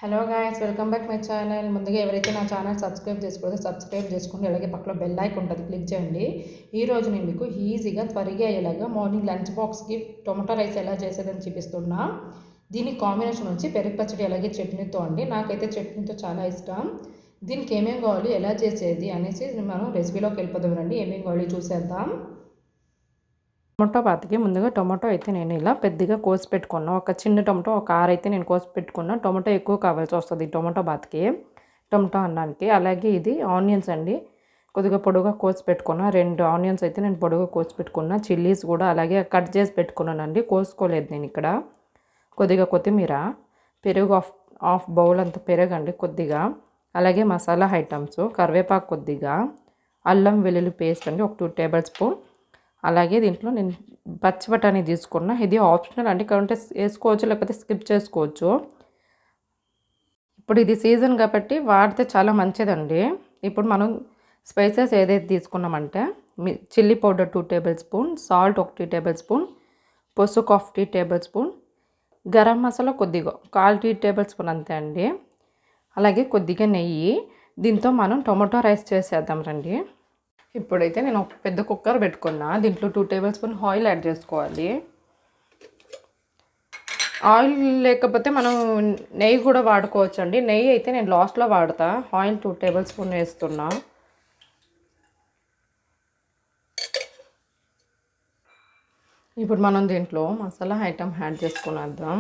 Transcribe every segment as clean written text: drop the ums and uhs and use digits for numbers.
Hello guys, welcome back my channel. ముందుగా ఎవరైతే నా ఛానల్ సబ్స్క్రైబ్ చేసుకోదో సబ్స్క్రైబ్ చేసుకోండి. అలాగే పక్కన బెల్ ఐకాన్ ఉంటుంది, క్లిక్ చేయండి. ఈరోజు నేను మీకు ఈజీగా త్వరగా అయ్యేలాగా మార్నింగ్ లంచ్ బాక్స్కి టొమాటో రైస్ ఎలా చేసేదని చూపిస్తున్నా. దీనికి కాంబినేషన్ వచ్చి పెరుగు పచ్చడి అలాగే చట్నీతో అండి. నాకైతే చట్నీతో చాలా ఇష్టం. దీనికి ఏమేమి కావాలి, ఎలా చేసేది అనేసి మనం రెసిపీలోకి వెళ్ళిపోదాం రండి. ఏమేమి కావాలి చూసేద్దాం. టొమాటో బాత్కి ముందుగా టొమాటో అయితే నేను ఇలా పెద్దగా కోసి పెట్టుకున్నా. ఒక చిన్న టొమాటో ఒక 6 అయితే నేను కోసి పెట్టుకున్నా. టొమాటో ఎక్కువ కావాల్సి వస్తుంది టొమాటో బాత్కి, టొమాటో అన్నానికి. అలాగే ఇది ఆనియన్స్ అండి, కొద్దిగా పొడుగా కోసి పెట్టుకున్నా. 2 ఆనియన్స్ అయితే నేను పొడుగా కోసి పెట్టుకున్నా. చిల్లీస్ కూడా అలాగే కట్ చేసి పెట్టుకున్నానండి, కోసుకోలేదు నేను ఇక్కడ. కొద్దిగా కొత్తిమీర, పెరుగు హాఫ్ బౌల్ అంత పెరగండి కొద్దిగా. అలాగే మసాలా ఐటమ్స్, కరివేపాకు కొద్దిగా, అల్లం వెల్లుల్లి పేస్ట్ అండి ఒక 2 టేబుల్ స్పూన్. అలాగే దీంట్లో నేను పచ్చి బఠానీ తీసుకున్నా. ఇది ఆప్షనల్ అండి, కావాలంటే వేసుకోవచ్చు లేకపోతే స్కిప్ చేసుకోవచ్చు. ఇప్పుడు ఇది సీజన్ కాబట్టి వాడితే చాలా మంచిదండి. ఇప్పుడు మనం స్పైసెస్ ఏదైతే తీసుకున్నామంటే chilli powder 2 tablespoon, salt 1 tablespoon, పసుపు 1 టేబుల్ స్పూన్, గరం మసాలా కొద్దిగా 1/4 టేబుల్ స్పూన్ అంతే అండి. అలాగే కొద్దిగా నెయ్యి. దీంతో మనం టొమాటో రైస్ చేసేద్దాం రండి. ఇప్పుడైతే నేను ఒక పెద్ద కుక్కర్ పెట్టుకున్నా. దీంట్లో 2 టేబుల్ స్పూన్ ఆయిల్ యాడ్ చేసుకోవాలి. ఆయిల్ లేకపోతే మనం నెయ్యి కూడా వాడుకోవచ్చు అండి. నెయ్యి అయితే నేను లాస్ట్లో వాడతా. ఆయిల్ 2 టేబుల్ స్పూన్ వేస్తున్నా. ఇప్పుడు మనం దీంట్లో మసాలా ఐటమ్ యాడ్ చేసుకునేద్దాం.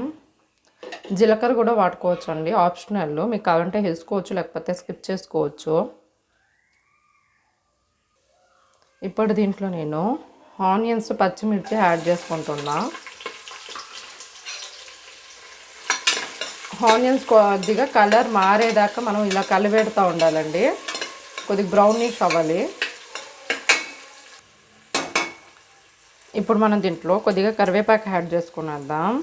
జీలకర్ర కూడా వాడుకోవచ్చు అండి, ఆప్షనల్. మీకు కావాలంటే వేసుకోవచ్చు లేకపోతే స్కిప్ చేసుకోవచ్చు. ఇప్పుడు దీంట్లో నేను ఆనియన్స్ పచ్చిమిర్చి యాడ్ చేసుకుంటున్నా. ఆనియన్స్ కొద్దిగా కలర్ మారేదాకా మనం ఇలా కలిపెడుతూ ఉండాలండి. కొద్దిగా బ్రౌనిష్ అవ్వాలి. ఇప్పుడు మనం దీంట్లో కొద్దిగా కరివేపాకు యాడ్ చేసుకునేద్దాం.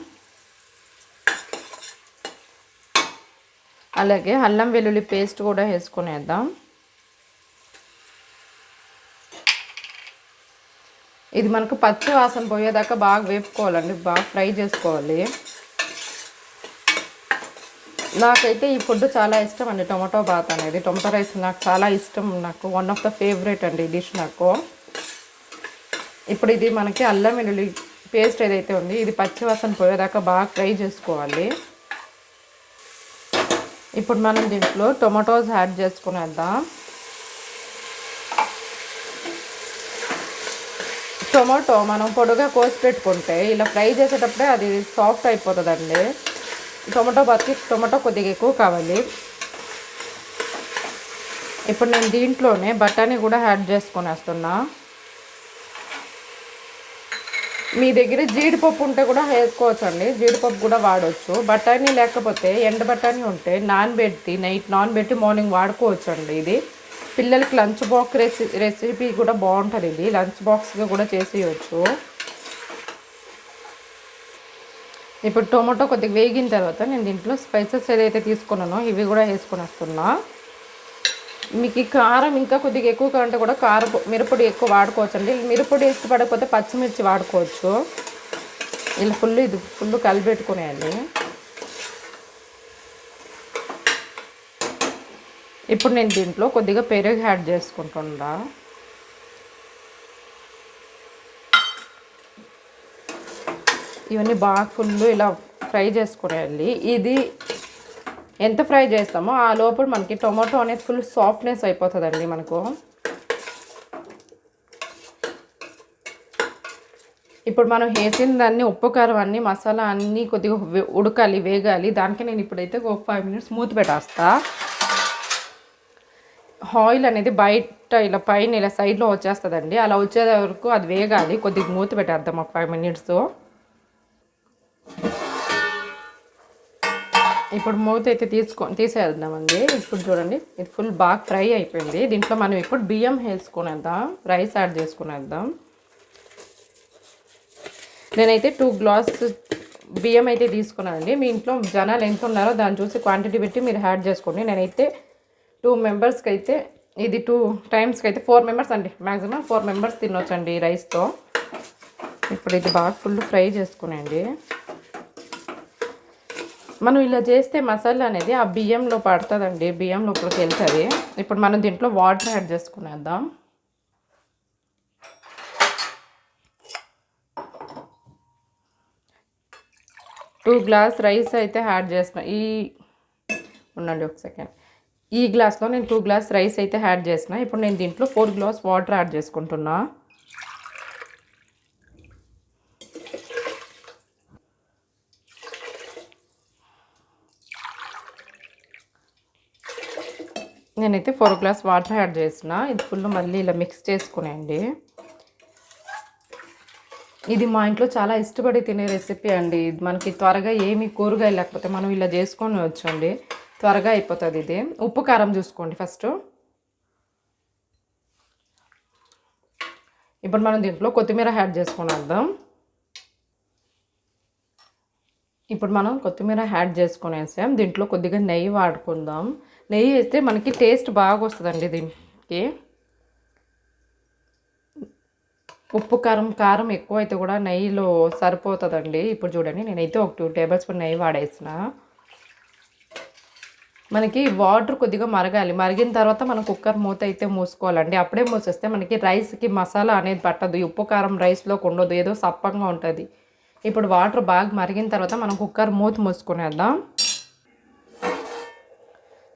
అలాగే అల్లం వెల్లుల్లి పేస్ట్ కూడా వేసుకునేద్దాం. ఇది మనకు పచ్చి వాసన పోయేదాకా బాగా వేపుకోవాలండి, బాగా ఫ్రై చేసుకోవాలి. నాకైతే ఈ ఫుడ్ చాలా ఇష్టం అండి, టొమాటో బాత్ అనేది. టొమాటో రైస్ నాకు చాలా ఇష్టం, నాకు వన్ ఆఫ్ ద ఫేవరెట్ అండి ఈ డిష్ నాకు. ఇప్పుడు ఇది మనకి అల్లం వెల్లుల్లి పేస్ట్ ఏదైతే ఉంది ఇది పచ్చి వాసన పోయేదాకా బాగా ఫ్రై చేసుకోవాలి. ఇప్పుడు మనం దీంట్లో టొమాటోస్ యాడ్ చేసుకునేద్దాం. టొమాటో మనం పొడుగా కోసి పెట్టుకుంటే ఇలా ఫ్రై చేసేటప్పుడే అది సాఫ్ట్ అయిపోతుందండి. టొమాటో బాత్కి టొమాటో కొద్దిగా ఎక్కువ కావాలి. ఇప్పుడు నేను దీంట్లోనే బఠానీ కూడా యాడ్ చేసుకునేస్తున్నా. మీ దగ్గర జీడిపప్పు ఉంటే కూడా వేసుకోవచ్చు అండి, జీడిపప్పు కూడా వాడవచ్చు. బఠానీ లేకపోతే ఎండ బఠానీ ఉంటే నైట్ నానబెట్టి మార్నింగ్ వాడుకోవచ్చు అండి. ఇది పిల్లలకి లంచ్ బాక్స్ రెసిపీ కూడా బాగుంటుంది. ఇది లంచ్ బాక్స్గా కూడా చేసేయచ్చు. ఇప్పుడు టొమాటో కొద్దిగా వేగిన తర్వాత నేను దీంట్లో స్పైసెస్ ఏదైతే తీసుకున్నానో ఇవి కూడా వేసుకొని వస్తున్నా. మీకు ఈ కారం ఇంకా కొద్దిగా ఎక్కువ కావాలంటే కూడా మిరపొడి ఎక్కువ వాడుకోవచ్చు అండి. మిరపొడి ఇష్టపడకపోతే పచ్చిమిర్చి వాడుకోవచ్చు. ఇలా ఫుల్ కలిపెట్టుకునేయాలి. ఇప్పుడు నేను దీంట్లో కొద్దిగా పెరుగు యాడ్ చేసుకుంటున్నా. ఇవన్నీ బాగా ఫుల్ ఇలా ఫ్రై చేసుకునేయాలి. ఇది ఎంత ఫ్రై చేస్తామో ఆ లోపల మనకి టొమాటో అనేది ఫుల్ సాఫ్ట్నెస్ అయిపోతుందండి మనకు. ఇప్పుడు మనం వేసిన దాన్ని ఉప్పు కారం అన్నీ మసాలా అన్నీ కొద్దిగా ఉడకాలి, వేగాలి. దానికి నేను ఇప్పుడైతే ఒక 5 మినిట్స్ మూత పెట్టేస్తా. ఆయిల్ అనేది బయట ఇలా పైన ఇలా సైడ్లో వచ్చేస్తుందండి. అలా వచ్చే వరకు అది వేగాలి. కొద్దిగా మూత పెట్టేద్దాం ఒక 5 మినిట్స్. ఇప్పుడు మూత అయితే తీసేద్దామండి. ఇప్పుడు చూడండి ఇది ఫుల్ బాగా ఫ్రై అయిపోయింది. దీంట్లో మనం ఇప్పుడు బియ్యం వేసుకునేద్దాం, రైస్ యాడ్ చేసుకునేద్దాం. నేనైతే 2 గ్లాస్ బియ్యం అయితే తీసుకున్నానండి. మీ ఇంట్లో జనాలు ఎంత ఉన్నారో దాన్ని చూసి క్వాంటిటీ పెట్టి మీరు యాడ్ చేసుకోండి. నేనైతే 2 మెంబర్స్కి అయితే ఇది 2 టైమ్స్కి అయితే 4 మెంబర్స్ అండి, మ్యాక్సిమం 4 మెంబర్స్ తినొచ్చండి ఈ రైస్తో. ఇప్పుడు ఇది బాగా ఫుల్ ఫ్రై చేసుకునేయండి. మనం ఇలా చేస్తే మసాలా అనేది ఆ బియ్యంలో పడుతుందండి, బియ్యం లోపలికి వెళ్తుంది. ఇప్పుడు మనం దీంట్లో వాటర్ యాడ్ చేసుకునేద్దాం. టూ గ్లాస్ రైస్ అయితే యాడ్ చేసిన. ఉండండి ఒక సెకండ్. ఈ గ్లాస్లో నేను 2 గ్లాస్ రైస్ అయితే యాడ్ చేసిన. ఇప్పుడు నేను దీంట్లో 4 గ్లాస్ వాటర్ యాడ్ చేసుకుంటున్నా. నేనైతే 4 గ్లాస్ వాటర్ యాడ్ చేసిన. ఇది ఫుల్ మళ్ళీ ఇలా మిక్స్ చేసుకునేయండి. ఇది మా ఇంట్లో చాలా ఇష్టపడి తినే రెసిపీ అండి. మనకి త్వరగా ఏమి కూరగాయలు లేకపోతే మనం ఇలా చేసుకొని వచ్చండి, త్వరగా అయిపోతుంది. ఇది ఉప్పు కారం చూసుకోండి ఫస్ట్. ఇప్పుడు మనం దీంట్లో కొత్తిమీర యాడ్ చేసుకొని వద్దాం. ఇప్పుడు మనం కొత్తిమీర యాడ్ చేసుకునేసాం. దీంట్లో కొద్దిగా నెయ్యి వాడుకుందాం. నెయ్యి వేస్తే మనకి టేస్ట్ బాగా వస్తుందండి. దీనికి ఉప్పు కారం ఎక్కువ అయితే కూడా నెయ్యిలో సరిపోతుందండి. ఇప్పుడు చూడండి, నేనైతే ఒక 2 టేబుల్ స్పూన్ నెయ్యి వాడేసిన. మనకి వాటర్ కొద్దిగా మరగాలి. మరిగిన తర్వాత మనం కుక్కర్ మూత అయితే మూసుకోవాలండి. అప్పుడే మూసేస్తే మనకి రైస్కి మసాలా అనేది పట్టదు. ఉప్పు కారం రైస్లోకి ఉండదు, ఏదో సప్పంగా ఉంటుంది. ఇప్పుడు వాటర్ బాగా మరిగిన తర్వాత మనం కుక్కర్ మూత మూసుకునేద్దాం.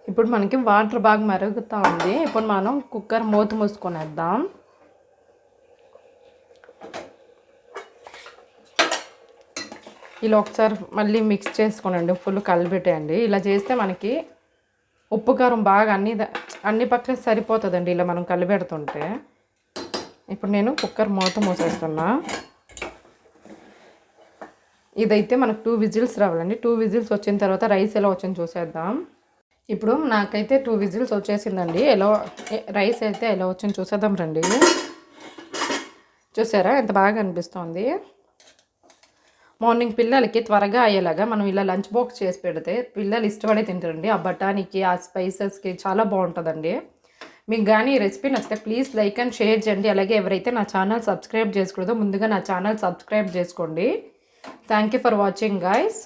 ఇప్పుడు మనకి వాటర్ బాగా మరుగుతూ ఉంది. ఇప్పుడు మనం కుక్కర్ మూత మూసుకునేద్దాం. ఇలా ఒకసారి మళ్ళీ మిక్స్ చేసుకోనండి, ఫుల్ కలిపెట్టేయండి. ఇలా చేస్తే మనకి ఉప్పు కారం బాగా అన్ని పక్కన సరిపోతుందండి ఇలా మనం కలిపెడుతుంటే. ఇప్పుడు నేను కుక్కర్ మూత మూసేస్తున్నా. ఇదైతే మనకు 2 విజిల్స్ రావాలండి. 2 విజిల్స్ వచ్చిన తర్వాత రైస్ ఎలా వచ్చింది చూసేద్దాం. ఇప్పుడు నాకైతే 2 విజిల్స్ వచ్చేసిందండి. రైస్ అయితే ఎలా వచ్చింది చూసేద్దాం రండి. చూసారా ఎంత బాగా అనిపిస్తుంది. మార్నింగ్ పిల్లలకి త్వరగా అయ్యేలాగా మనం ఇలా లంచ్ బాక్స్ చేసి పెడితే పిల్లలు ఇష్టపడే తింటారండి. ఆ బఠానీకి ఆ స్పైసెస్కి చాలా బాగుంటుందండి. మీకు కానీ ఈ రెసిపీ నచ్చితే ప్లీజ్ లైక్ అండ్ షేర్ చేయండి. అలాగే ఎవరైతే నా ఛానల్ సబ్స్క్రైబ్ చేసుకోలేదో ముందుగా నా ఛానల్ సబ్స్క్రైబ్ చేసుకోండి. Thank you for watching guys.